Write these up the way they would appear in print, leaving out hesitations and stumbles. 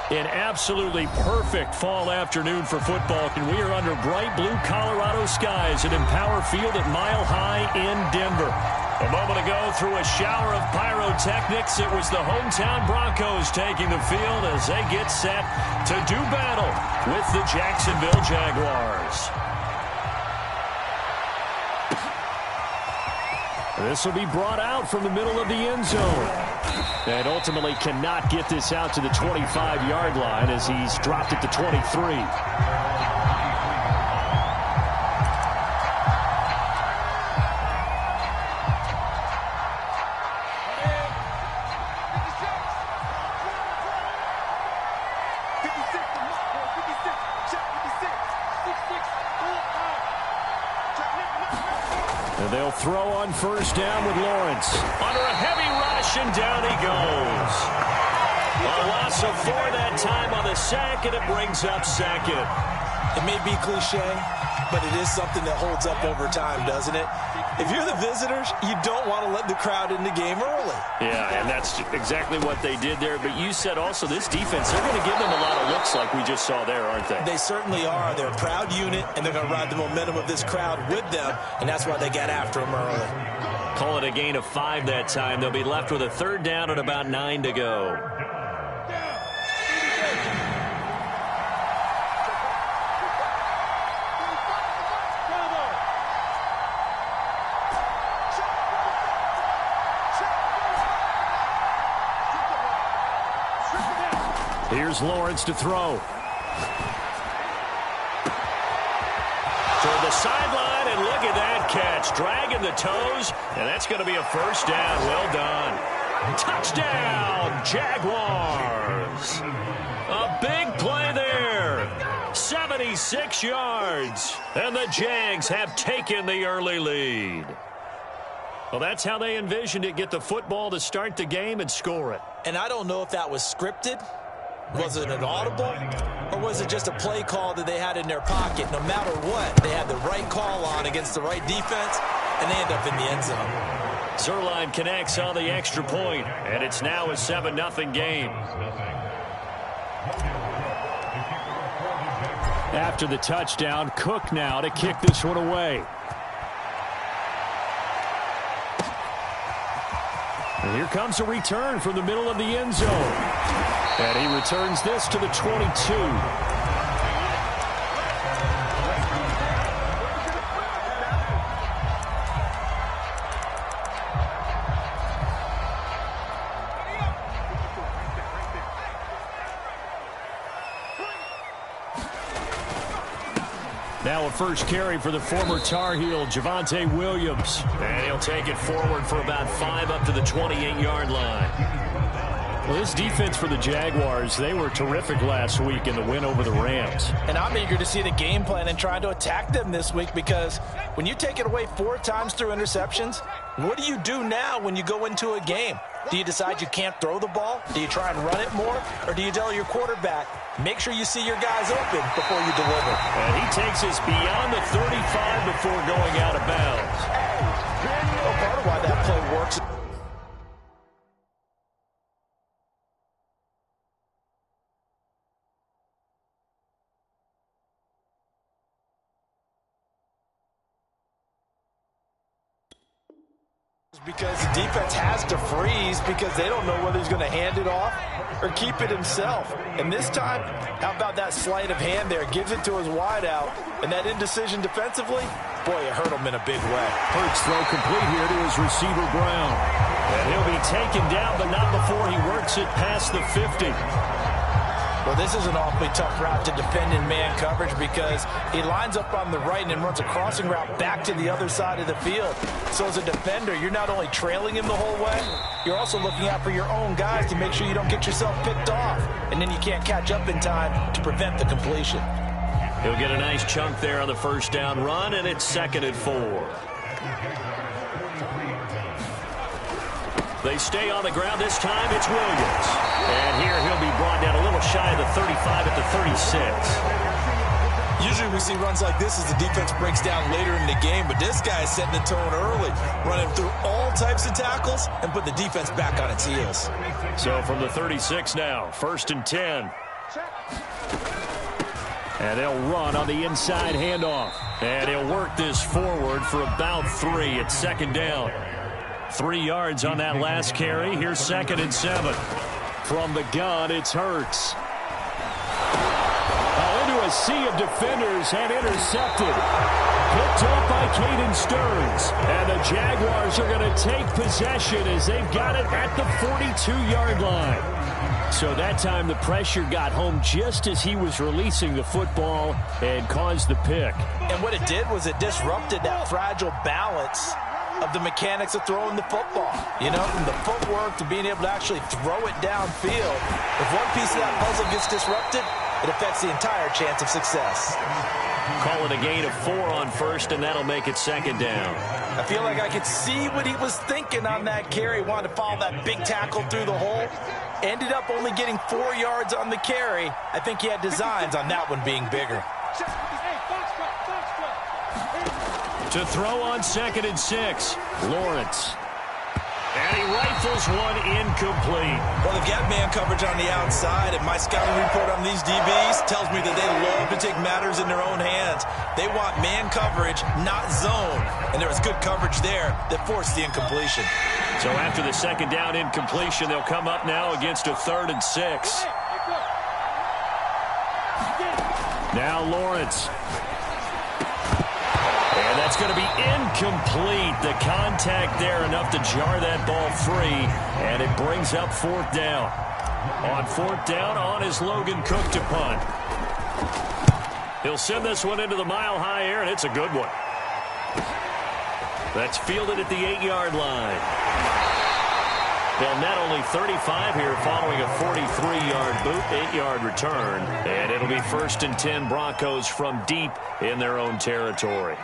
An absolutely perfect fall afternoon for football, and we are under bright blue Colorado skies at Empower Field at Mile High in Denver. A moment ago, through a shower of pyrotechnics, it was the hometown Broncos taking the field as they get set to do battle with the Jacksonville Jaguars. This will be brought out from the middle of the end zone. And ultimately cannot get this out to the 25-yard line as he's dropped it to 23. And they'll throw on first down with Lawrence. Under a heavy rush, and down he goes. A loss of 4 that time on the sack, and it brings up second. It may be cliche, but it is something that holds up over time, doesn't it? If you're the visitors, you don't want to let the crowd in the game early. Yeah, and that's exactly what they did there. But you said also this defense, they're going to give them a lot of looks like we just saw there, aren't they? They certainly are. They're a proud unit, and they're going to ride the momentum of this crowd with them, and that's why they got after them early. Call it a gain of 5 that time. They'll be left with a third down and about 9 to go. Here's Lawrence to throw. Toward the sideline, and look at that catch. Dragging the toes, and that's going to be a first down. Well done. Touchdown, Jaguars. A big play there. 76 yards. And the Jags have taken the early lead. Well, that's how they envisioned it. Get the football to start the game and score it. And I don't know if that was scripted. Was it an audible, or was it just a play call that they had in their pocket? No matter what, they had the right call on against the right defense, and they end up in the end zone. Zuerlein connects on the extra point, and it's now a 7-0 game. After the touchdown, Cook now to kick this one away. And here comes a return from the middle of the end zone. And he returns this to the 22. Now a first carry for the former Tar Heel, Javonte Williams. And he'll take it forward for about 5 up to the 28-yard line. Well, this defense for the Jaguars, they were terrific last week in the win over the Rams. And I'm eager to see the game plan and trying to attack them this week, because when you take it away 4 times through interceptions, what do you do now when you go into a game? Do you decide you can't throw the ball? Do you try and run it more? Or do you tell your quarterback, make sure you see your guys open before you deliver? And he takes us beyond the 35 before going out of bounds. Well, part of why that play works because the defense has to freeze because they don't know whether he's going to hand it off or keep it himself. And this time, how about that sleight of hand there? Gives it to his wideout. And that indecision defensively, boy, it hurt him in a big way. Hurts throw complete here to his receiver, Brown. And he'll be taken down, but not before he works it past the 50. Well, this is an awfully tough route to defend in man coverage because he lines up on the right and then runs a crossing route back to the other side of the field. So as a defender, you're not only trailing him the whole way, you're also looking out for your own guys to make sure you don't get yourself picked off. And then you can't catch up in time to prevent the completion. He'll get a nice chunk there on the first down run, and it's 2nd and 4. They stay on the ground. This time it's Williams. And here he'll be brought down a little shy of the 35 at the 36. Usually we see runs like this as the defense breaks down later in the game, but this guy is setting the tone early, running through all types of tackles and put the defense back on its heels. So from the 36 now, 1st and 10. And they'll run on the inside handoff. And he'll work this forward for about 3 at second down. 3 yards on that last carry. Here's 2nd and 7. From the gun, it's Hurts. Into a sea of defenders and intercepted. Picked up by Caden Stearns. And the Jaguars are going to take possession as they've got it at the 42-yard line. So that time the pressure got home just as he was releasing the football and caused the pick. And what it did was it disrupted that fragile balance of the mechanics of throwing the football. You know, from the footwork to being able to actually throw it downfield. If one piece of that puzzle gets disrupted, it affects the entire chance of success. Call it a gain of 4 on first, and that'll make it 2nd down. I feel like I could see what he was thinking on that carry. Wanted to follow that big tackle through the hole. Ended up only getting 4 yards on the carry. I think he had designs on that one being bigger. To throw on 2nd and 6, Lawrence. And he rifles one incomplete. Well, they've got man coverage on the outside, and my scouting report on these DBs tells me that they love to take matters in their own hands. They want man coverage, not zone. And there was good coverage there that forced the incompletion. So after the 2nd down incompletion, they'll come up now against a 3rd and 6. Now Lawrence. And that's going to be incomplete. The contact there enough to jar that ball free. And it brings up 4th down. On 4th down, on is Logan Cook to punt. He'll send this one into the mile-high air, and it's a good one. That's fielded at the 8-yard line. They'll net only 35 here following a 43-yard boot, 8-yard return. And it'll be 1st and 10 Broncos from deep in their own territory.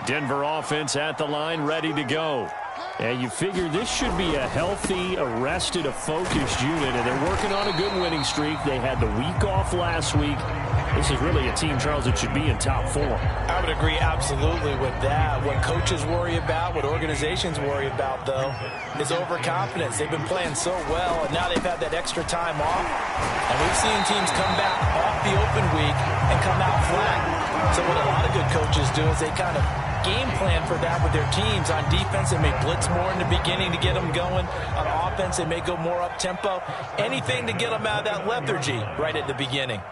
Denver offense at the line, ready to go. And you figure this should be a healthy, arrested, a focused unit, and they're working on a good winning streak. They had the week off last week. This is really a team, Charles, that should be in top 4. I would agree absolutely with that. What coaches worry about, what organizations worry about, though, is overconfidence. They've been playing so well, and now they've had that extra time off. And we've seen teams come back off the open week and come out flat. So what a lot of good coaches do is they kind of game plan for that with their teams. On defense, they may blitz more in the beginning to get them going. On offense, they may go more up-tempo. Anything to get them out of that lethargy right at the beginning.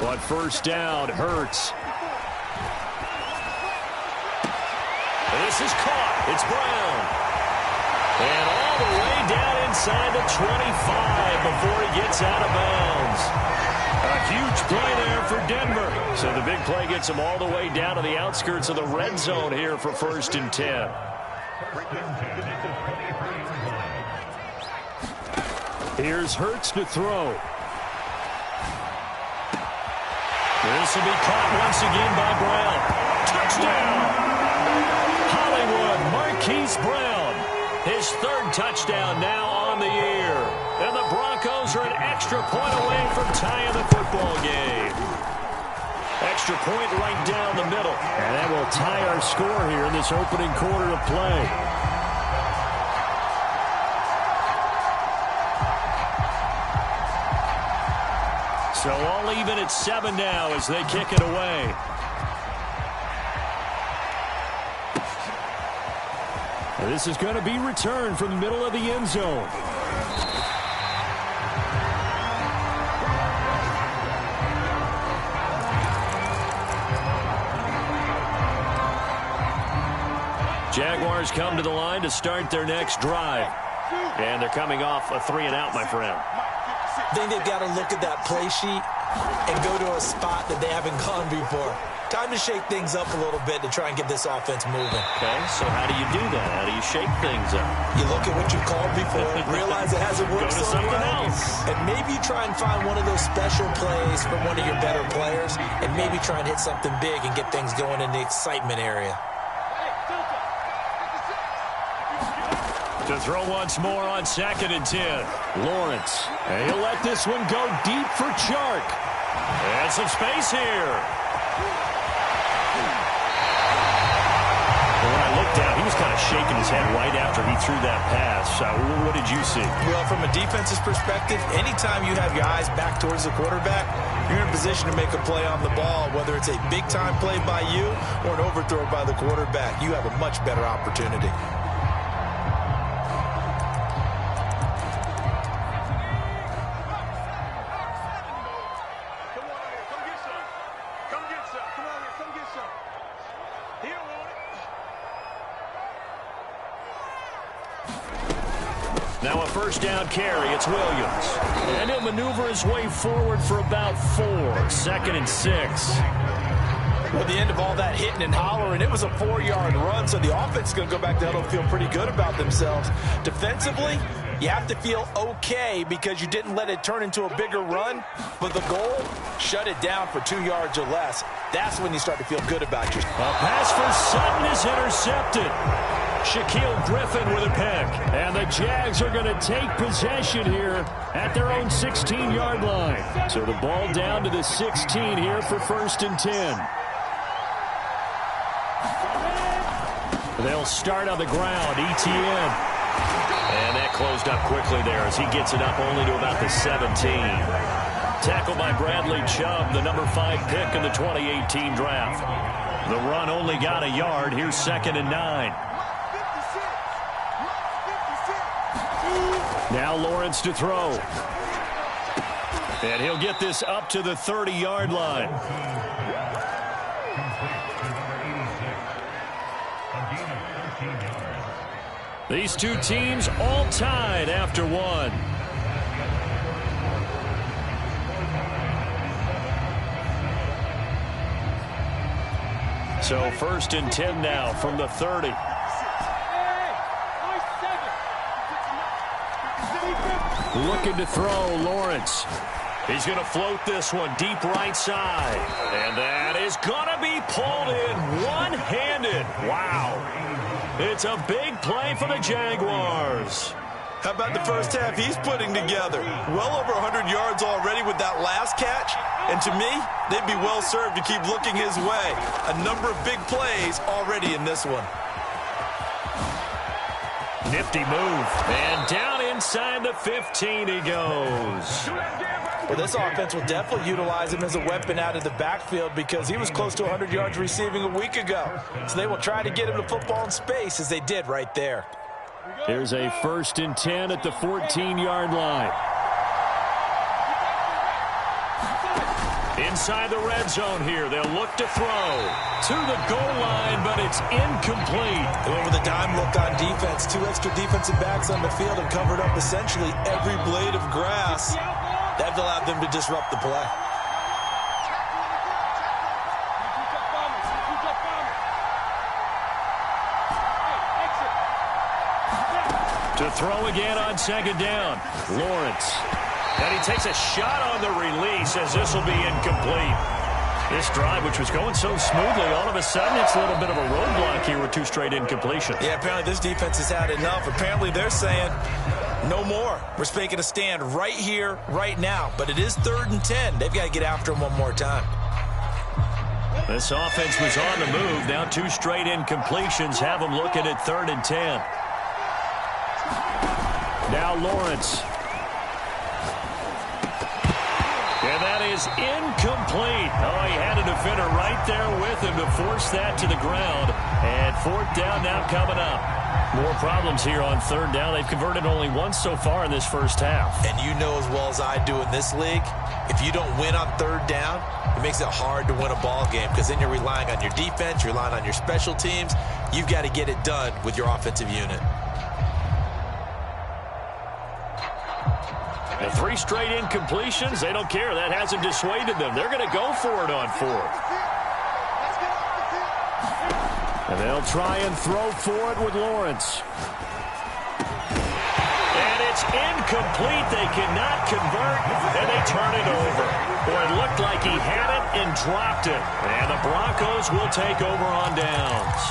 On 1st down, Hurts. This is caught. It's Brown. And all the way down inside the 25 before he gets out of bounds. A huge play there for Denver. So the big play gets him all the way down to the outskirts of the red zone here for 1st and 10. Here's Hurts to throw. This will be caught once again by Brown. Touchdown! Hollywood, Marquise Brown. His 3rd touchdown now on the year. And the Broncos are an extra point away from tying the football game. Extra point right down the middle. And that will tie our score here in this opening quarter of play. So all even at 7 now as they kick it away. And this is going to be returned from the middle of the end zone. Jaguars come to the line to start their next drive. And they're coming off a 3-and-out, my friend. I think they've got to look at that play sheet and go to a spot that they haven't gone before. Time to shake things up a little bit to try and get this offense moving. Okay, so how do you do that? How do you shake things up? You look at what you've called before, realize it hasn't worked so well, and maybe try and find one of those special plays from one of your better players, and maybe try and hit something big and get things going in the excitement area. To throw once more on 2nd and 10. Lawrence. And he'll let this one go deep for Chark. And some space here. When I looked down. He was kind of shaking his head right after he threw that pass. What did you see? Well, from a defense's perspective, anytime you have your eyes back towards the quarterback, you're in a position to make a play on the ball, whether it's a big-time play by you or an overthrow by the quarterback. You have a much better opportunity. Now a first down carry. It's Williams. And he'll maneuver his way forward for about 4. 2nd and 6. Well, at the end of all that hitting and hollering, it was a 4-yard run, so the offense is going to go back to huddle and feel pretty good about themselves. Defensively, you have to feel okay because you didn't let it turn into a bigger run, but the goal, shut it down for 2 yards or less. That's when you start to feel good about yourself. A pass for Sutton is intercepted. Shaquille Griffin with a pick. And the Jags are going to take possession here at their own 16-yard line. So the ball down to the 16 here for 1st and 10. They'll start on the ground. Etienne. And that closed up quickly there as he gets it up only to about the 17. Tackled by Bradley Chubb, the number 5 pick in the 2018 draft. The run only got a yard. Here's 2nd and 9. Now Lawrence to throw. And he'll get this up to the 30-yard line. These two teams all tied after 1. So 1st and 10 now from the 30. Looking to throw, Lawrence. He's going to float this one deep right side. And that is going to be pulled in one-handed. Wow. It's a big play for the Jaguars. How about the first half he's putting together? Well over 100 yards already with that last catch. And to me, they'd be well served to keep looking his way. A number of big plays already in this one. Nifty move. And down inside the 15 he goes. Well, this offense will definitely utilize him as a weapon out of the backfield because he was close to 100 yards receiving a week ago. So they will try to get him the football in space as they did right there. Here's a 1st and 10 at the 14-yard line. Inside the red zone here. They'll look to throw to the goal line, but it's incomplete. They went with a dime look on defense. 2 extra defensive backs on the field and covered up essentially every blade of grass. That allowed them to disrupt the play. To throw again on 2nd down. Lawrence. And he takes a shot on the release as this will be incomplete. This drive, which was going so smoothly, all of a sudden it's a little bit of a roadblock here with 2 straight incompletions. Yeah, apparently this defense has had enough. Apparently they're saying no more. We're making a stand right here, right now. But it is 3rd and 10. They've got to get after him one more time. This offense was on the move. Now 2 straight incompletions have them looking at 3rd and 10. Now Lawrence. And that is incomplete. Oh, he had a defender right there with him to force that to the ground. And 4th down now coming up. More problems here on 3rd down. They've converted only once so far in this first half. And you know as well as I do in this league, if you don't win on 3rd down, it makes it hard to win a ball game because then you're relying on your defense, you're relying on your special teams. You've got to get it done with your offensive unit. And 3 straight incompletions, they don't care. That hasn't dissuaded them. They're going to go for it on 4th. And they'll try and throw for it with Lawrence. And it's incomplete. They cannot convert, and they turn it over. Boy, it looked like he had it and dropped it. And the Broncos will take over on downs.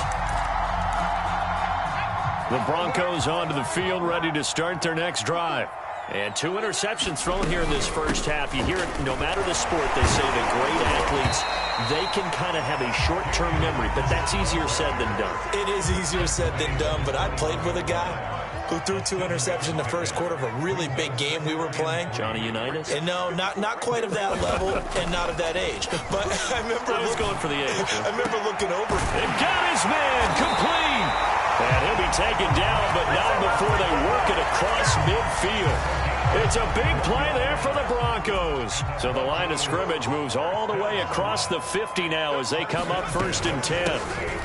The Broncos onto the field, ready to start their next drive. And 2 interceptions thrown here in this first half. You hear it no matter the sport. They say that great athletes they can kind of have a short-term memory, but that's easier said than done. It is easier said than done, but I played with a guy who threw 2 interceptions in the first quarter of a really big game we were playing. Johnny Unitas? And no, not quite of that level and not of that age. But I remember going for the age. I remember looking over. They've got his man complete. And he'll be taken down, but not before they work it across midfield. It's a big play there for the Broncos. So the line of scrimmage moves all the way across the 50 now as they come up 1st and 10.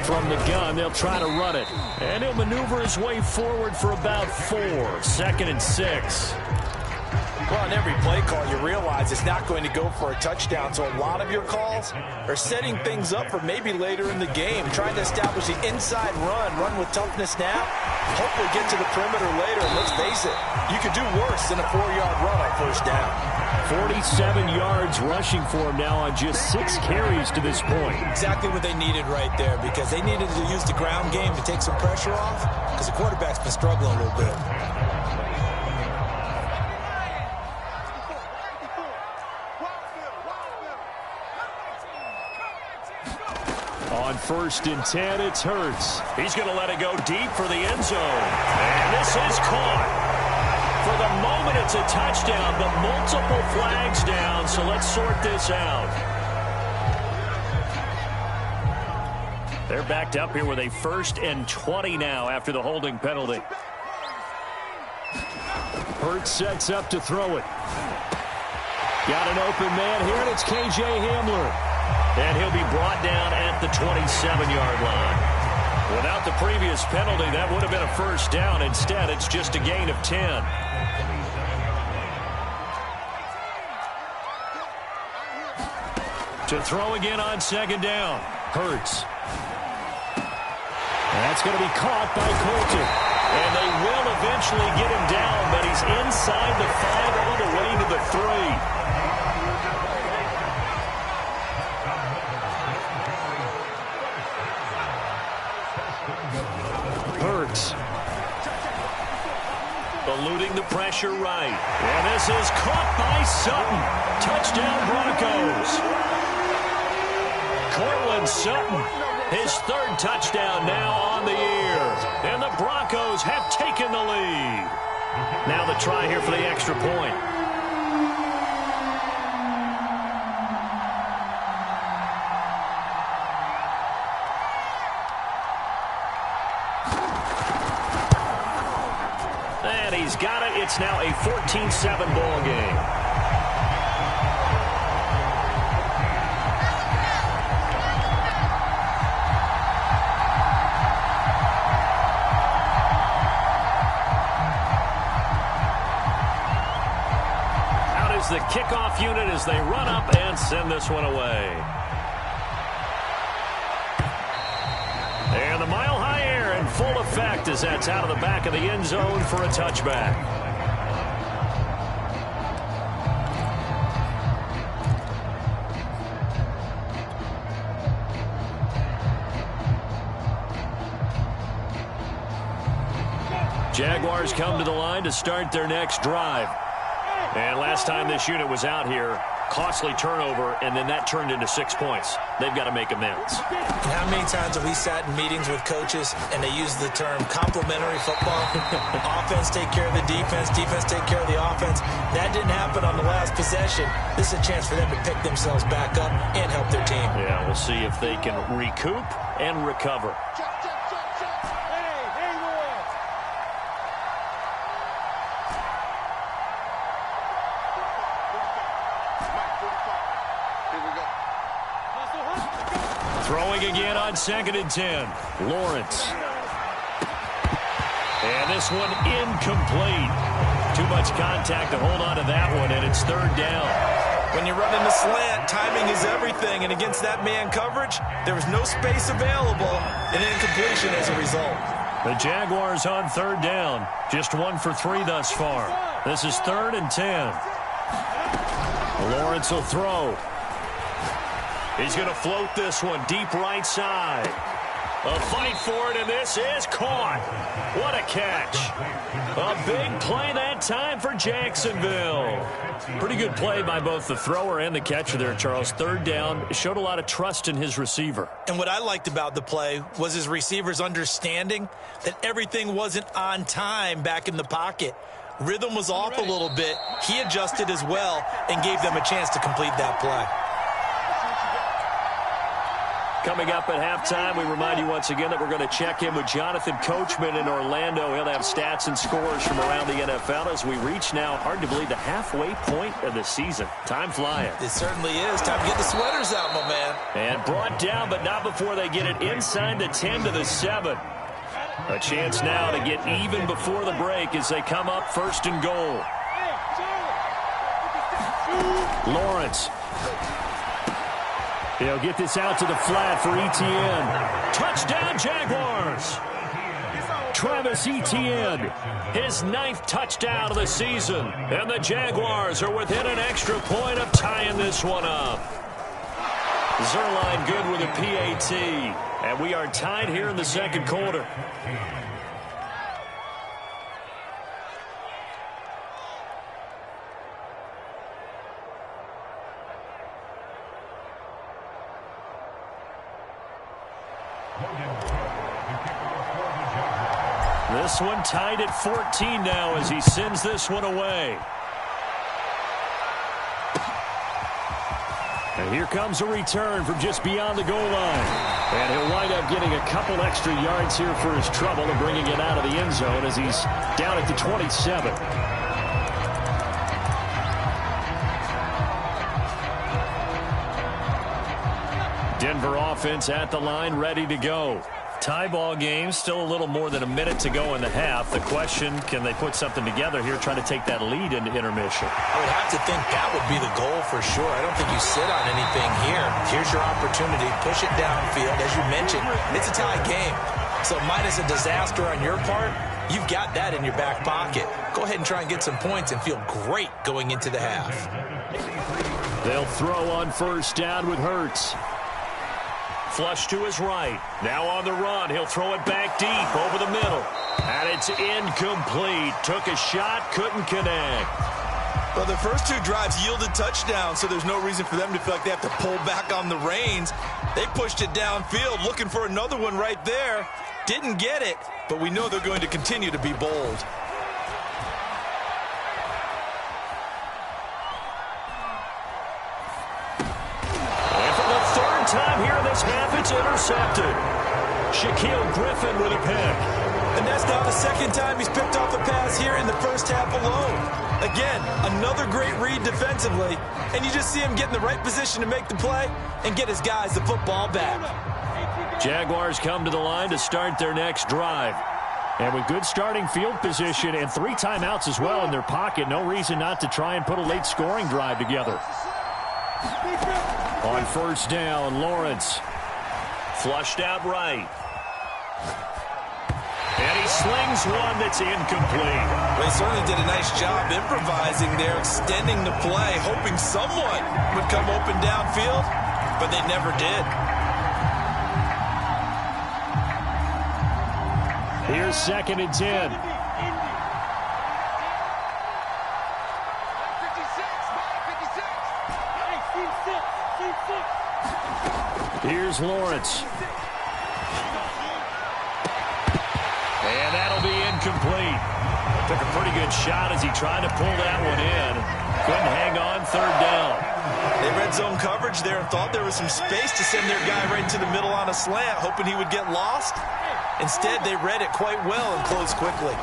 From the gun, they'll try to run it. And he'll maneuver his way forward for about 4. 2nd and 6. Well, on every play call, you realize it's not going to go for a touchdown. So a lot of your calls are setting things up for maybe later in the game, trying to establish the inside run with toughness now, hopefully get to the perimeter later. And let's face it, you could do worse than a 4-yard run on 1st down. 47 yards rushing for him now on just 6 carries to this point. Exactly what they needed right there, because they needed to use the ground game to take some pressure off, because the quarterback's been struggling a little bit. On 1st and 10, it's Hurts. He's going to let it go deep for the end zone. And this is caught. For the moment, it's a touchdown, but multiple flags down, so let's sort this out. They're backed up here with a 1st and 20 now after the holding penalty. Hurts sets up to throw it. Got an open man here, and it's K.J. Hamler. And he'll be brought down at the 27-yard line. Without the previous penalty, that would have been a 1st down. Instead, it's just a gain of 10. To throw again on 2nd down. Hurts. And that's going to be caught by Colton. And they will eventually get him down, but he's inside the 5 all the way to the 3. Hurts. Eluding the pressure right. And this is caught by Sutton. Touchdown Broncos. Cortland Sutton, his 3rd touchdown now on the year. And the Broncos have taken the lead. Now the try here for the extra point. And he's got it. It's now a 14-7 ball game. Out is the kickoff unit as they run up and send this one away. And the mile-high air in full effect as that's out of the back of the end zone for a touchback. Jaguars come to the line to start their next drive. And last time this unit was out here, costly turnover, and then that turned into 6 points. They've got to make amends. How many times have we sat in meetings with coaches and they use the term complementary football? Offense take care of the defense, defense take care of the offense. That didn't happen on the last possession. This is a chance for them to pick themselves back up and help their team. Yeah, we'll see if they can recoup and recover. Throwing again on 2nd and 10. Lawrence. And this one incomplete. Too much contact to hold on to that one, and it's 3rd down. When you're running the slant, timing is everything, and against that man coverage, there was no space available, and incompletion as a result. The Jaguars on 3rd down. Just 1 for 3 thus far. This is 3rd and 10. Lawrence will throw. He's going to float this one deep right side. A fight for it, and this is caught. What a catch. A big play that time for Jacksonville. Pretty good play by both the thrower and the catcher there, Charles. Third down, showed a lot of trust in his receiver. And what I liked about the play was his receiver's understanding that everything wasn't on time back in the pocket. Rhythm was off a little bit. He adjusted as well and gave them a chance to complete that play. Coming up at halftime, we remind you once again that we're going to check in with Jonathan Coachman in Orlando. He'll have stats and scores from around the NFL as we reach now, hard to believe, the halfway point of the season. Time flying. It certainly is. Time to get the sweaters out, my man. And brought down, but not before they get it inside the 10 to the 7. A chance now to get even before the break as they come up first and goal. Lawrence. He'll get this out to the flat for Etienne. Touchdown, Jaguars. Travis Etienne, his 9th touchdown of the season. And the Jaguars are within an extra point of tying this one up. Zuerlein good with a PAT. And we are tied here in the second quarter. This one tied at 14 now as he sends this one away. And here comes a return from just beyond the goal line. And he'll wind up getting a couple extra yards here for his trouble and bringing it out of the end zone as he's down at the 27. Denver offense at the line, ready to go. Tie ball game, still a little more than a minute to go in the half. The question, can they put something together here, trying to take that lead into intermission? I would have to think that would be the goal for sure. I don't think you sit on anything here. Here's your opportunity. Push it downfield. As you mentioned, it's a tie game. So minus a disaster on your part, you've got that in your back pocket. Go ahead and try and get some points and feel great going into the half. They'll throw on first down with Hurts. Flush to his right. Now on the run. He'll throw it back deep over the middle. And it's incomplete. Took a shot, couldn't connect. Well, the first 2 drives yielded touchdowns, so there's no reason for them to feel like they have to pull back on the reins. They pushed it downfield, looking for another one right there. Didn't get it, but we know they're going to continue to be bold. Time here in this half, it's intercepted. Shaquill Griffin with a pick. And that's now the second time he's picked off a pass here in the first half alone. Again, another great read defensively, and you just see him get in the right position to make the play and get his guys the football back. Jaguars come to the line to start their next drive. And with good starting field position and 3 timeouts as well in their pocket, no reason not to try and put a late scoring drive together. On first down, Lawrence. Flushed out right. And he slings one that's incomplete. They certainly did a nice job improvising there, extending the play, hoping someone would come open downfield, but they never did. Here's 2nd and 10. Here's Lawrence. And that'll be incomplete. Took a pretty good shot as he tried to pull that one in. Couldn't hang on, 3rd down. They read zone coverage there and thought there was some space to send their guy right into the middle on a slant, hoping he would get lost. Instead, they read it quite well and closed quickly.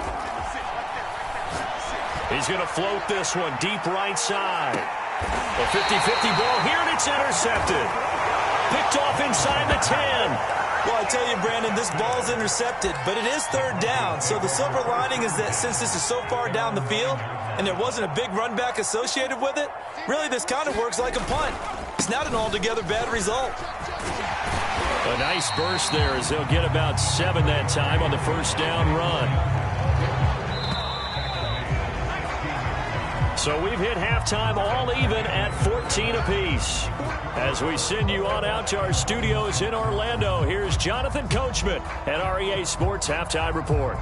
He's going to float this one deep right side. A 50-50 ball here, and it's intercepted. Picked off inside the 10. Well, I tell you, Brandon, this ball's intercepted, but it is 3rd down. So the silver lining is that since this is so far down the field and there wasn't a big run back associated with it, really this kind of works like a punt. It's not an altogether bad result. A nice burst there as they'll get about 7 that time on the first down run. So we've hit halftime all even at 14 apiece. As we send you on out to our studios in Orlando, here's Jonathan Coachman at REA Sports Halftime Report.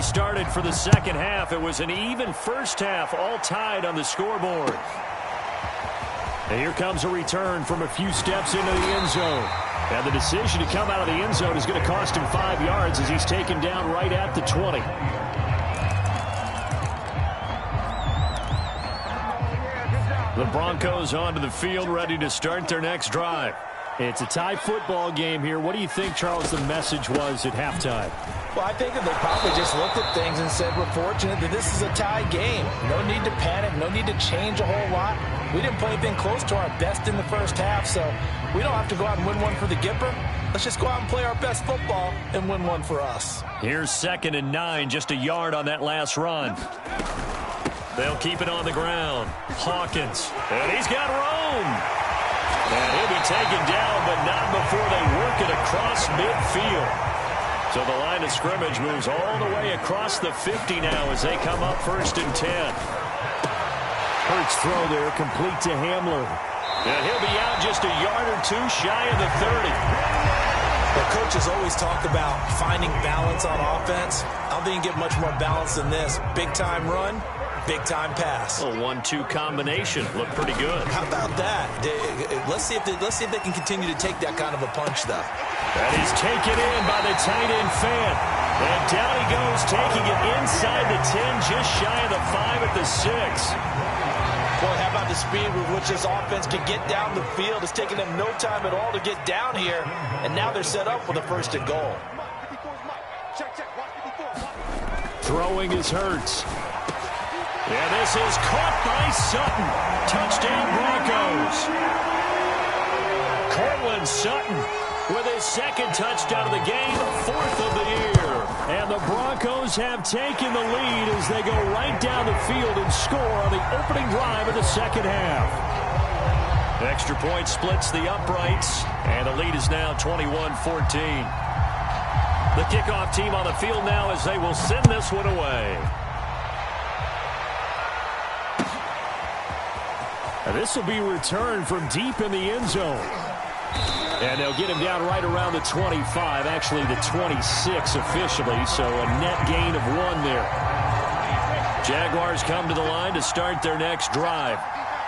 Started for the second half. It was an even first half, all tied on the scoreboard. And here comes a return from a few steps into the end zone. And the decision to come out of the end zone is going to cost him 5 yards as he's taken down right at the 20. The Broncos onto the field, ready to start their next drive. It's a tie football game here. What do you think, Charles, the message was at halftime? Well, I think that they probably just looked at things and said, we're fortunate that this is a tie game. No need to panic. No need to change a whole lot. We didn't play anything close to our best in the first half, so we don't have to go out and win one for the Gipper. Let's just go out and play our best football and win one for us. Here's 2nd and 9, just a yard on that last run. They'll keep it on the ground. Hawkins, and he's got room. And he'll be taken down, but not before they work it across midfield. So the line of scrimmage moves all the way across the 50 now as they come up 1st and 10. Hurts throw there, complete to Hamler. And he'll be out just a yard or two shy of the 30. The coaches always talk about finding balance on offense. I don't think you get much more balance than this. Big-time run, big-time pass. A 1-2 combination. Looked pretty good. How about that? Let's see if they can continue to take that kind of a punch, though. That is taken in by the tight end Fant. And down he goes, taking it inside the 10, just shy of the 5 at the 6. Boy, how about the speed with which this offense can get down the field? It's taken them no time at all to get down here, and now they're set up with a 1st and goal. Throwing is Hurts. Yeah, this is caught by Sutton. Touchdown Broncos. Cortland Sutton with his 2nd touchdown of the game, 4th of the year. And the Broncos have taken the lead as they go right down the field and score on the opening drive of the second half. Extra point splits the uprights, and the lead is now 21-14. The kickoff team on the field now as they will send this one away. And this will be returned from deep in the end zone. And they'll get him down right around the 25, actually the 26 officially, so a net gain of 1 there. Jaguars come to the line to start their next drive.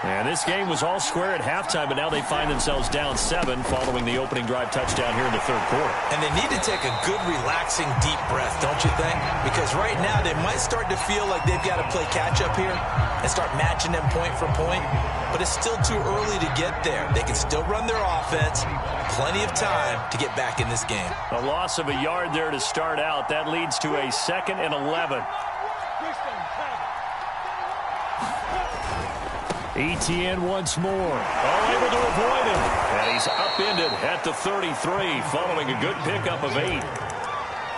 And this game was all square at halftime, but now they find themselves down 7 following the opening drive touchdown here in the 3rd quarter. And they need to take a good, relaxing, deep breath, don't you think? Because right now they might start to feel like they've got to play catch-up here and start matching them point for point. But it's still too early to get there. They can still run their offense. Plenty of time to get back in this game. A loss of a yard there to start out. That leads to a 2nd and 11. Etienne once more. All able to avoid him. And he's upended at the 33 following a good pickup of 8.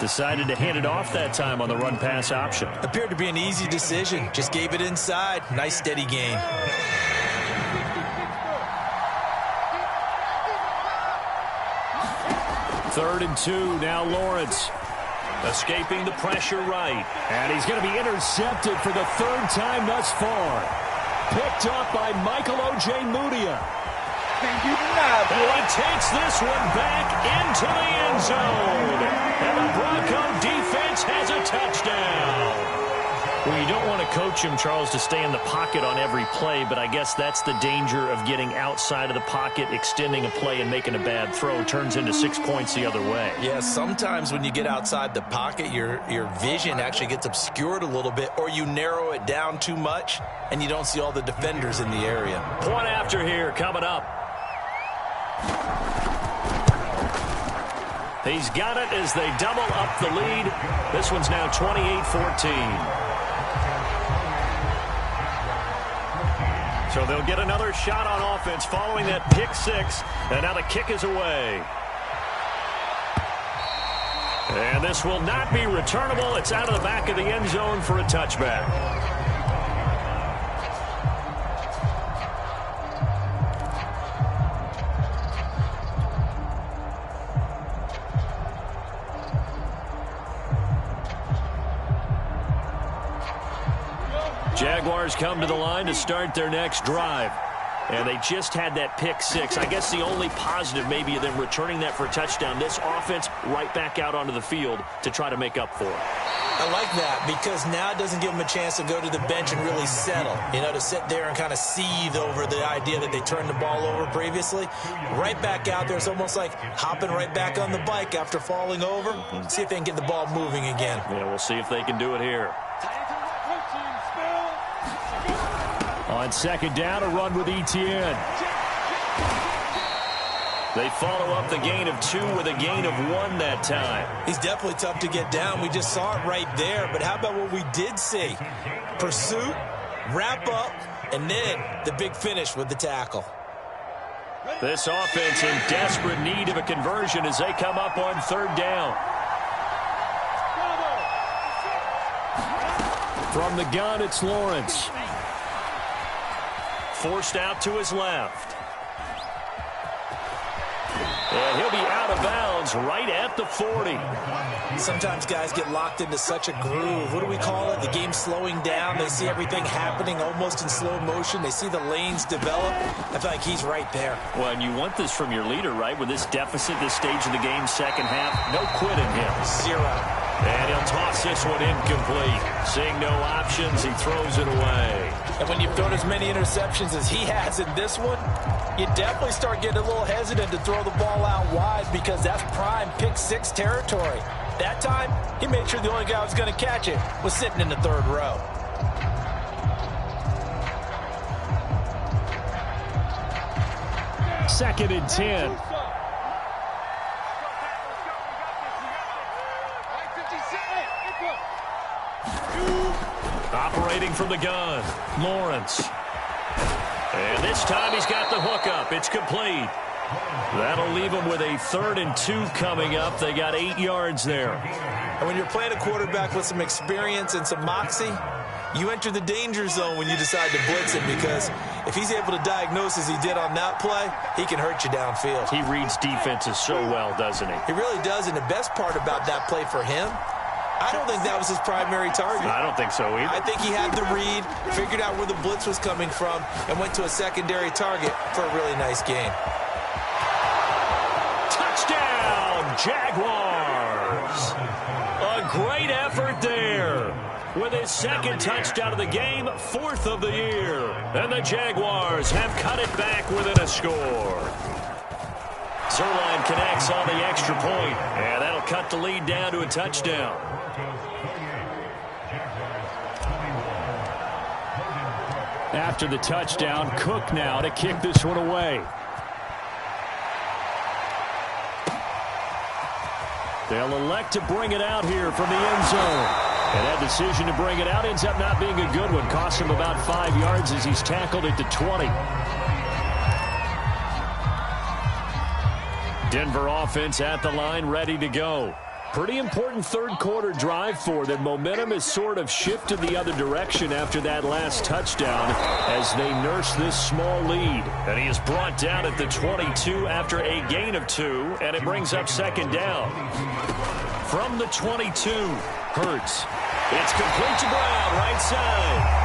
Decided to hand it off that time on the run-pass option. Appeared to be an easy decision. Just gave it inside. Nice steady gain. Third and 2, now Lawrence. Escaping the pressure right. And he's going to be intercepted for the 3rd time thus far. Picked up by Michael Ojemudia. And he takes this one back into the end zone. And the Bronco defense has a touchdown. Well, you don't want to coach him, Charles, to stay in the pocket on every play, but I guess that's the danger of getting outside of the pocket, extending a play and making a bad throw. Turns into 6 points the other way. Yeah, sometimes when you get outside the pocket, your vision actually gets obscured a little bit, or you narrow it down too much, and you don't see all the defenders in the area. Point after here coming up. He's got it as they double up the lead. This one's now 28-14. So So they'll get another shot on offense following that pick six. And now the kick is away. And this will not be returnable. It's out of the back of the end zone for a touchback. Jaguars come to the line to start their next drive. And they just had that pick six. I guess the only positive maybe of them returning that for a touchdown. This offense right back out onto the field to try to make up for it. I like that because now it doesn't give them a chance to go to the bench and really settle. You know, to sit there and kind of seethe over the idea that they turned the ball over previously. Right back out there. It's almost like hopping right back on the bike after falling over. See if they can get the ball moving again. Yeah, we'll see if they can do it here. On second down, a run with Etienne. They follow up the gain of 2 with a gain of 1 that time. He's definitely tough to get down. We just saw it right there. But how about what we did see? Pursuit, wrap up, and then the big finish with the tackle. This offense in desperate need of a conversion as they come up on third down. From the gun, it's Lawrence. Forced out to his left. And he'll be out of bounds right at the 40. Sometimes guys get locked into such a groove. What do we call it? The game slowing down. They see everything happening almost in slow motion. They see the lanes develop. I feel like he's right there. Well, and you want this from your leader, right? With this deficit, this stage of the game, second half, no quitting him. 0. And he'll toss this one incomplete. Seeing no options, he throws it away. And when you've thrown as many interceptions as he has in this one, you definitely start getting a little hesitant to throw the ball out wide because that's prime pick six territory. That time, he made sure the only guy who was going to catch it was sitting in the third row. Second and 10. Operating from the gun, Lawrence. And this time he's got the hook up. It's complete. That'll leave him with a 3rd and 2 coming up. They got 8 yards there. And when you're playing a quarterback with some experience and some moxie, you enter the danger zone when you decide to blitz him because if he's able to diagnose as he did on that play, he can hurt you downfield. He reads defenses so well, doesn't he? He really does, and the best part about that play for him, I don't think that was his primary target. I don't think so either. I think he had the read, figured out where the blitz was coming from, and went to a secondary target for a really nice gain. Touchdown, Jaguars! A great effort there. With his second touchdown of the game, 4th of the year. And the Jaguars have cut it back within a score. Zuerlein connects on the extra point, and that'll cut the lead down to a touchdown. After the touchdown, Cook now to kick this one away. They'll elect to bring it out here from the end zone. And that decision to bring it out ends up not being a good one. Cost him about 5 yards as he's tackled at the 20. Denver offense at the line, ready to go. Pretty important third quarter drive for them. Momentum has sort of shifted the other direction after that last touchdown as they nurse this small lead. And he is brought down at the 22 after a gain of 2, and it brings up second down. From the 22, Hurts. It's complete to Brown, right side.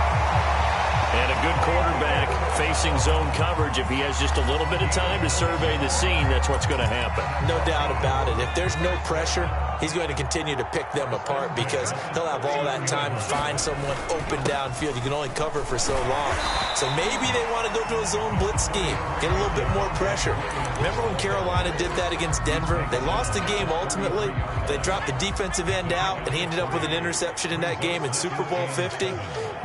And a good quarterback facing zone coverage. If he has just a little bit of time to survey the scene, that's what's going to happen. No doubt about it. If there's no pressure, he's going to continue to pick them apart because he'll have all that time to find someone open downfield. You can only cover for so long. So maybe they want to go to a zone blitz scheme, get a little bit more pressure. Remember when Carolina did that against Denver? They lost the game ultimately. They dropped the defensive end out, and he ended up with an interception in that game in Super Bowl 50.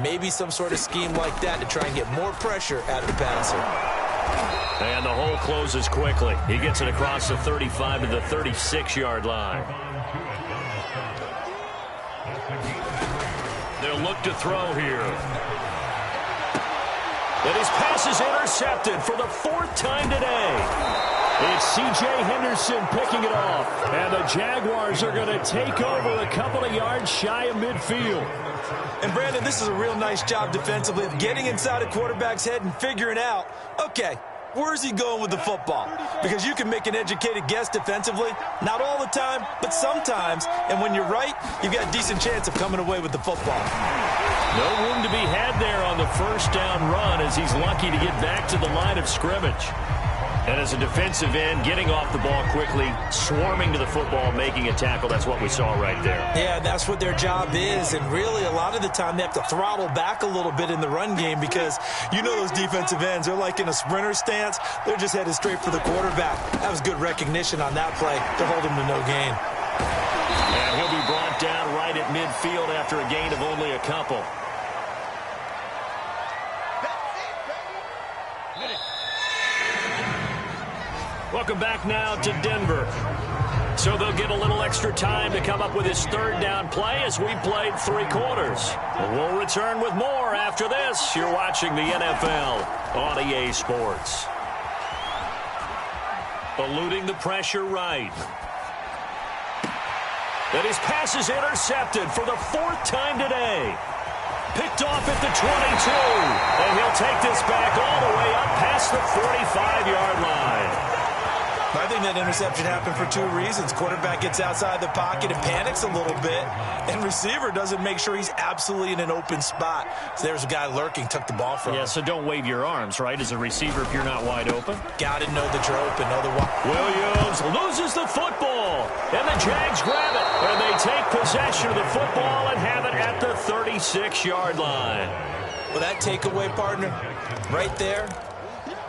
Maybe some sort of scheme like that to try and get more pressure at the passer. And the hole closes quickly. He gets it across the 35 to the 36-yard line. They'll look to throw here. And his pass is intercepted for the 4th time today. It's C.J. Henderson picking it off. And the Jaguars are going to take over a couple of yards shy of midfield. And, Brandon, this is a real nice job defensively of getting inside a quarterback's head and figuring out, okay, where's he going with the football? Because you can make an educated guess defensively. Not all the time, but sometimes. And when you're right, you've got a decent chance of coming away with the football. No room to be had there on the first down run as he's lucky to get back to the line of scrimmage. And as a defensive end, getting off the ball quickly, swarming to the football, making a tackle, that's what we saw right there. Yeah, that's what their job is. And really, a lot of the time, they have to throttle back a little bit in the run game because you know those defensive ends, they're like in a sprinter stance. They're just headed straight for the quarterback. That was good recognition on that play to hold him to no gain. And he'll be brought down right at midfield after a gain of only a couple. Welcome back now to Denver. So they'll get a little extra time to come up with his 3rd down play as we played 3 quarters. We'll return with more after this. You're watching the NFL on EA Sports. Eluding the pressure right. And his pass is intercepted for the 4th time today. Picked off at the 22. And he'll take this back all the way up past the 45-yard line. I think that interception happened for 2 reasons. Quarterback gets outside the pocket and panics a little bit, and receiver doesn't make sure he's absolutely in an open spot. So there's a guy lurking, took the ball from him. Yeah, so don't wave your arms, right, as a receiver if you're not wide open. Got to know that you're open, otherwise. Williams loses the football, and the Jags grab it, and they take possession of the football and have it at the 36-yard line. Well, that takeaway, partner, right there,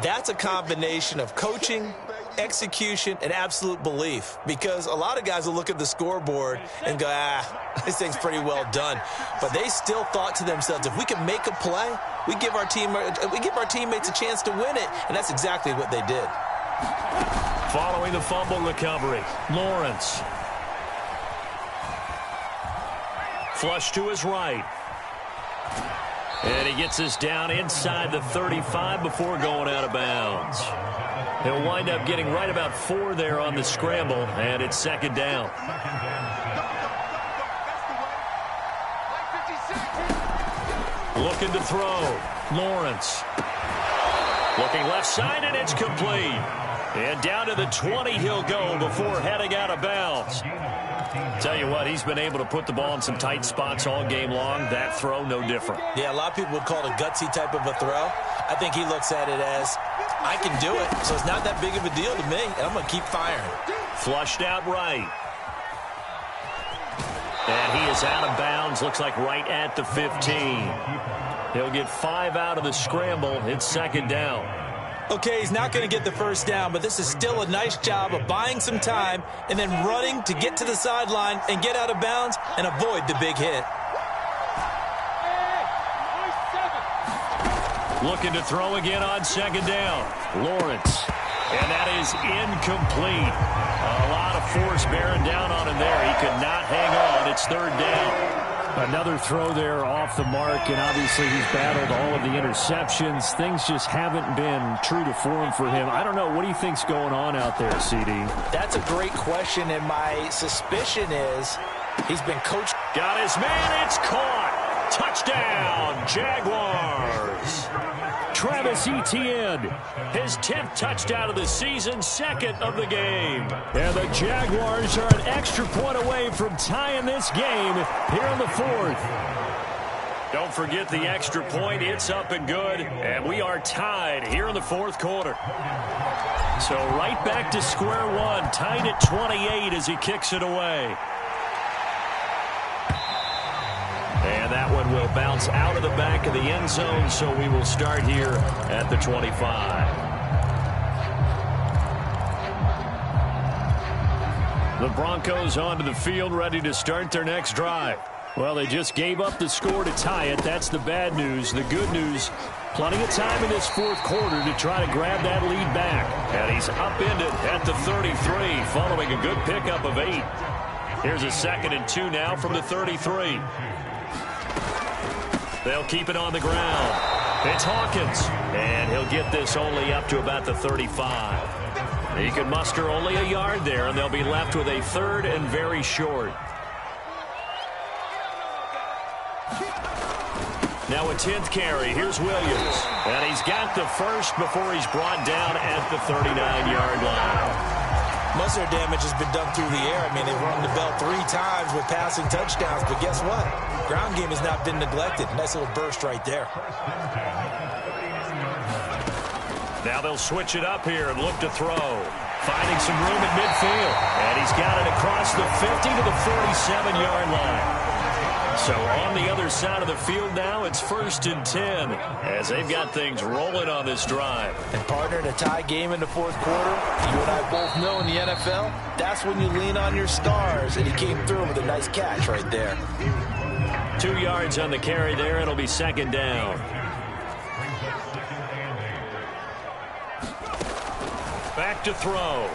that's a combination of coaching, execution, and absolute belief, because a lot of guys will look at the scoreboard and go, this thing's pretty well done. But they still thought to themselves, if we can make a play, we give our teammates a chance to win it, and that's exactly what they did. Following the fumble recovery, Lawrence. Flush to his right. And he gets us down inside the 35 before going out of bounds. He'll wind up getting right about 4 there on the scramble, and it's 2nd down. Looking to throw. Lawrence. Looking left side, and it's complete. And down to the 20 he'll go before heading out of bounds. Tell you what, he's been able to put the ball in some tight spots all game long. That throw, no different. Yeah, a lot of people would call it a gutsy type of a throw. I think he looks at it as, I can do it, so it's not that big of a deal to me, and I'm going to keep firing. Flushed out right. And he is out of bounds, looks like right at the 15. He'll get 5 out of the scramble. It's 2nd down. Okay, he's not going to get the first down, but this is still a nice job of buying some time and then running to get to the sideline and get out of bounds and avoid the big hit. Looking to throw again on 2nd down. Lawrence. And that is incomplete. A lot of force bearing down on him there. He could not hang on. It's 3rd down. Another throw there off the mark, and obviously he's battled all of the interceptions. Things just haven't been true to form for him. I don't know. What do you think's going on out there, CD? That's a great question, and my suspicion is he's been coached. Got his man. It's caught. Touchdown, Jaguars. Travis Etienne, his 10th touchdown of the season, 2nd of the game. And the Jaguars are an extra point away from tying this game here in the 4th. Don't forget the extra point. It's up and good. And we are tied here in the 4th quarter. So right back to square one, tied at 28 as he kicks it away. And that one will bounce out of the back of the end zone, so we will start here at the 25. The Broncos onto the field, ready to start their next drive. Well, they just gave up the score to tie it. That's the bad news. The good news, plenty of time in this 4th quarter to try to grab that lead back. And he's upended at the 33 following a good pickup of 8. Here's a 2nd and 2 now from the 33. They'll keep it on the ground. It's Hawkins, and he'll get this only up to about the 35. He can muster only a yard there, and they'll be left with a 3rd and very short. Now a 10th carry. Here's Williams. And he's got the first before he's brought down at the 39-yard line. Most of their damage has been done through the air. I mean, they've rung the bell 3 times with passing touchdowns. But guess what? Ground game has not been neglected. Nice little burst right there. Now they'll switch it up here and look to throw. Finding some room at midfield. And he's got it across the 50 to the 47-yard line. So on the other side of the field now, it's 1st and 10 as they've got things rolling on this drive. And partner, in a tie game in the 4th quarter, you and I both know in the NFL, that's when you lean on your stars. And he came through with a nice catch right there. 2 yards on the carry there. It'll be 2nd down. Back to throw.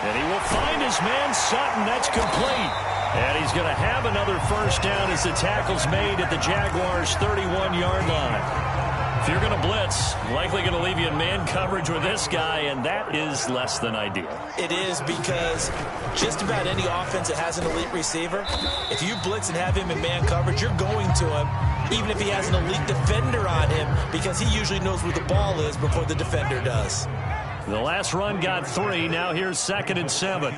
And he will find his man Sutton. That's complete. And he's going to have another 1st down as the tackle's made at the Jaguars' 31-yard line. If you're going to blitz, likely going to leave you in man coverage with this guy, and that is less than ideal. It is, because just about any offense that has an elite receiver, if you blitz and have him in man coverage, you're going to him, even if he has an elite defender on him, because he usually knows where the ball is before the defender does. The last run got 3. Now here's 2nd and 7.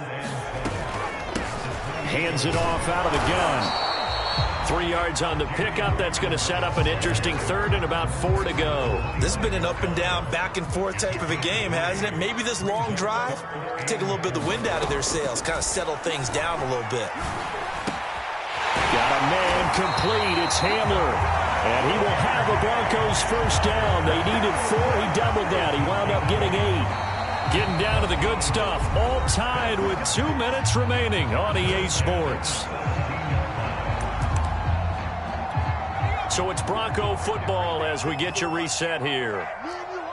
Hands it off out of the gun. 3 yards on the pickup. That's going to set up an interesting 3rd and about 4 to go. This has been an up and down, back and forth type of a game, hasn't it? Maybe this long drive can take a little bit of the wind out of their sails, kind of settle things down a little bit. Got a man complete. It's Hamler. And he will have the Broncos 1st down. They needed 4. He doubled that. He wound up getting 8. Getting down to the good stuff. All tied with 2 minutes remaining on EA Sports. So it's Bronco football as we get you reset here.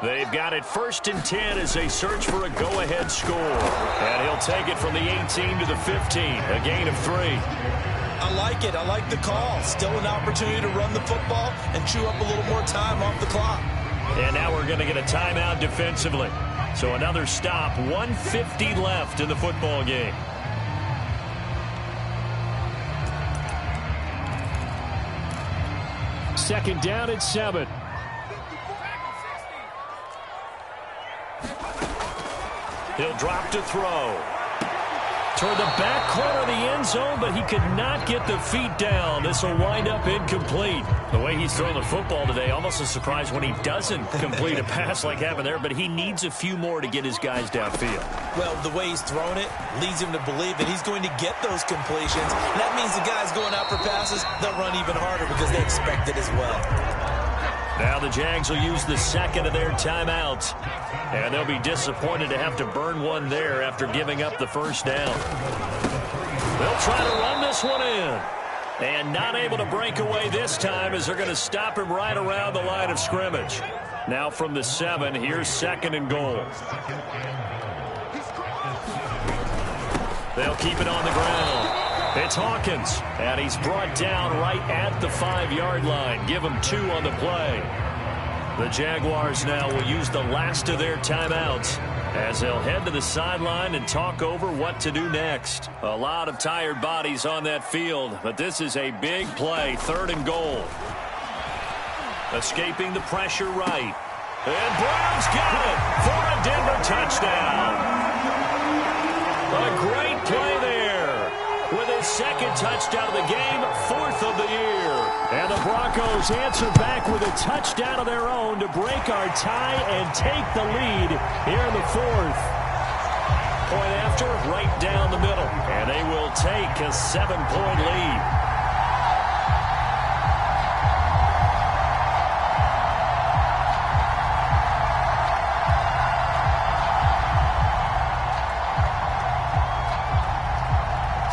They've got it 1st and 10 as they search for a go-ahead score. And he'll take it from the 18 to the 15. A gain of 3. I like it. I like the call. Still an opportunity to run the football and chew up a little more time off the clock. And now we're going to get a timeout defensively. So another stop, 1:50 left in the football game. Second down at 7. He'll drop to throw. Toward the back corner of the end zone, but he could not get the feet down. This will wind up incomplete. The way he's thrown the football today, almost a surprise when he doesn't complete a pass like happened there, but he needs a few more to get his guys downfield. Well, the way he's thrown it leads him to believe that he's going to get those completions. And that means the guys going out for passes, they'll run even harder because they expect it as well. Now the Jags will use the 2nd of their timeouts. And they'll be disappointed to have to burn one there after giving up the 1st down. They'll try to run this one in. And not able to break away this time as they're going to stop him right around the line of scrimmage. Now from the 7, here's 2nd and goal. They'll keep it on the ground. It's Hawkins, and he's brought down right at the 5-yard line. Give him 2 on the play. The Jaguars now will use the last of their timeouts as they'll head to the sideline and talk over what to do next. A lot of tired bodies on that field, but this is a big play, 3rd and goal. Escaping the pressure right. And Brown's got it for a Denver touchdown. A great play there with his 2nd touchdown of the game, 4th of the year. And the Broncos answer back with a touchdown of their own to break our tie and take the lead here in the 4th. Point after, right down the middle. And they will take a 7-point lead.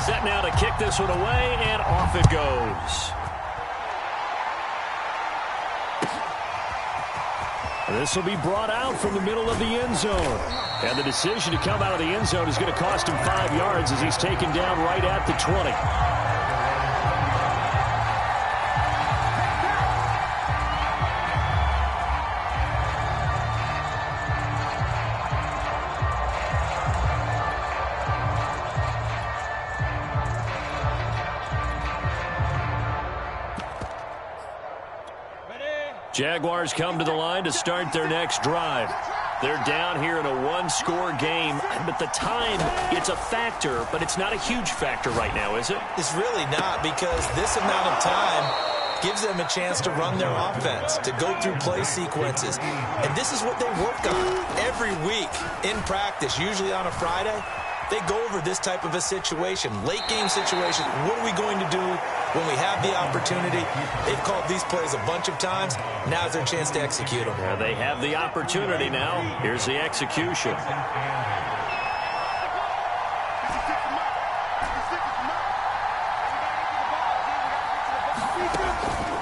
Set now to kick this one away, and off it goes. This will be brought out from the middle of the end zone. And the decision to come out of the end zone is going to cost him 5 yards as he's taken down right at the 20. Jaguars come to the line to start their next drive. They're down here in a one-score game, but the time, it's a factor, but it's not a huge factor right now, is it? It's really not, because this amount of time gives them a chance to run their offense, to go through play sequences. And this is what they work on every week in practice, usually on a Friday. They go over this type of a situation, late game situation. What are we going to do when we have the opportunity? They've called these plays a bunch of times. Now's their chance to execute them. Yeah, they have the opportunity now. Here's the execution.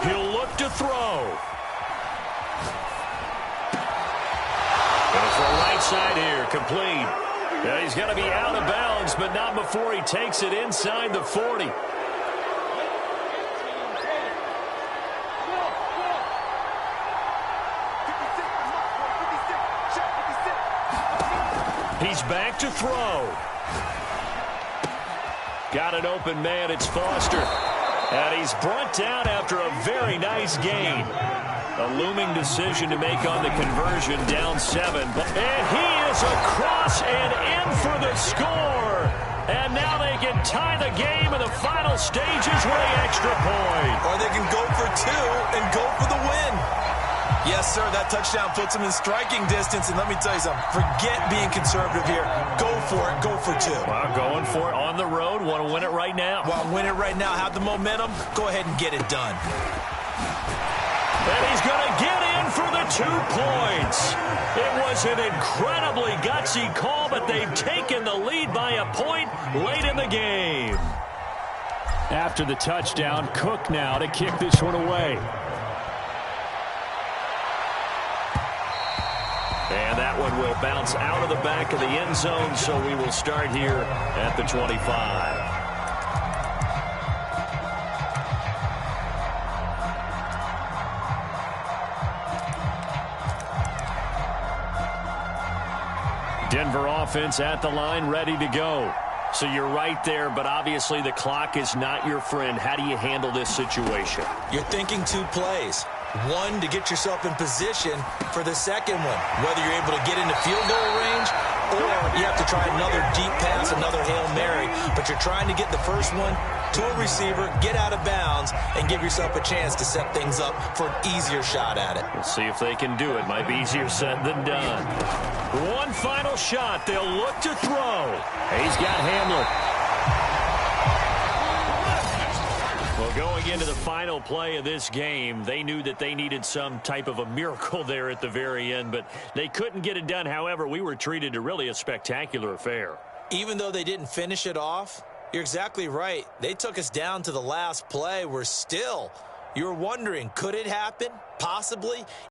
He'll look to throw. Goes for the right side here, complete. Yeah, he's going to be out of bounds, but not before he takes it inside the 40. He's back to throw. Got an open man. It's Foster. And he's brought down after a very nice gain. A looming decision to make on the conversion, down 7. And he is across and in for the score. And now they can tie the game in the final stages with an extra point. Or they can go for 2 and go for the win. Yes, sir, that touchdown puts them in striking distance. And let me tell you something, forget being conservative here. Go for it, go for 2. Well, going for it on the road. Want to win it right now. Want to win it right now, have the momentum, go ahead and get it done. And he's going to get in for the 2 points. It was an incredibly gutsy call, but they've taken the lead by a point late in the game. After the touchdown, Cook now to kick this one away. And that one will bounce out of the back of the end zone, so we will start here at the 25. Denver offense at the line, ready to go. So you're right there, but obviously the clock is not your friend. How do you handle this situation? You're thinking 2 plays. One, to get yourself in position for the second one, whether you're able to get into field goal range or you have to try another deep pass, another Hail Mary. But you're trying to get the first one to a receiver, get out of bounds, and give yourself a chance to set things up for an easier shot at it. We'll see if they can do it. Might be easier said than done. One final shot. They'll look to throw. He's got Hamler. Well, going into the final play of this game, they knew that they needed some type of a miracle there at the very end, but they couldn't get it done. However, we were treated to really a spectacular affair. Even though they didn't finish it off, you're exactly right. They took us down to the last play. We're still, you're wondering, could it happen? Possibly.